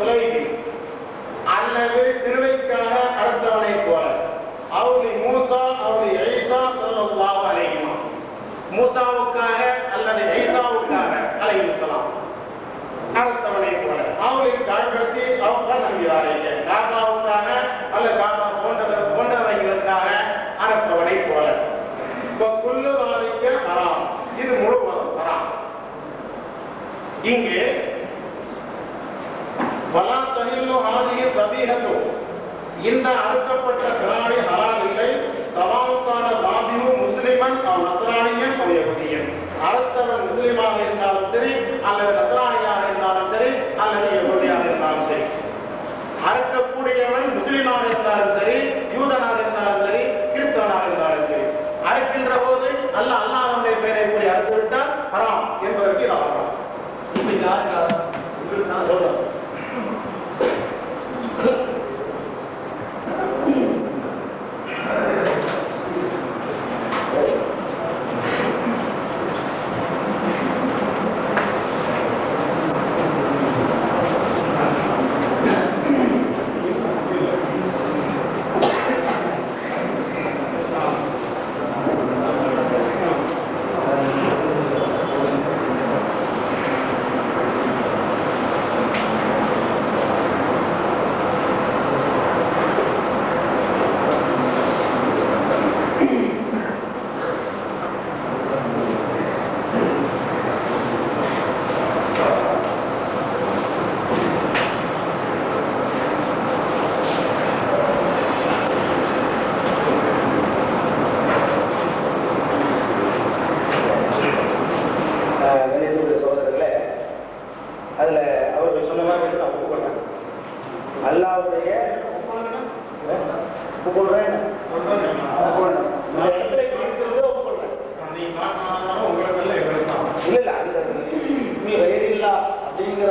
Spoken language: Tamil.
சுலைஹி அல்லது சிறுவைக்காக அறுத்தவனை போல அவுலி மூசா அவுலி ஈசா ஸல்லல்லாஹு அலைஹி வஸல்லம் மூசாவுக்காக அல்லது ஈசாவுக்காக அலைஹிஸ்ஸலாம் அறுத்தவனை போல அவுலி காபத்தி அவுஃபன் நம்பியாரே காபாவுக்காக அல்லது காபா போன்றவைகளுக்காக அறுத்தவனை போல குல்லு வாலிக்க ஹராம் இது முழுவதும் ஹராம். இங்கே வலா தஹில்லு ஹாதிஹி தபீஹத்து இந்த அறுக்கப்பட்ட பிராணி ஹலால் இல்லை. சவாவுக்கான தாபிஹு முஸ்லிமன் அவ் நஸ்ரானியன் அவ் யஹூதியன் அறுத்தவன் முஸ்லிமாக இருந்தாலும் சரி அல்லது நஸ்ரானியாக இருந்தாலும் சரி அல்லது யஹூதியாக இருந்தாலும் சரி அறுக்கக்கூடியவன் முஸ்லிமாக இருந்தாலும் சரி யூதனாக இருந்தாலும் சரி கிறிஸ்தவனாக இருந்தாலும் சரி அறுக்கின்ற போது அல்லாஹ்வுடைய பெயரை கூறி அறுத்து விட்டால் ஹராம் என்பதற்கு இது ஆதாரம்.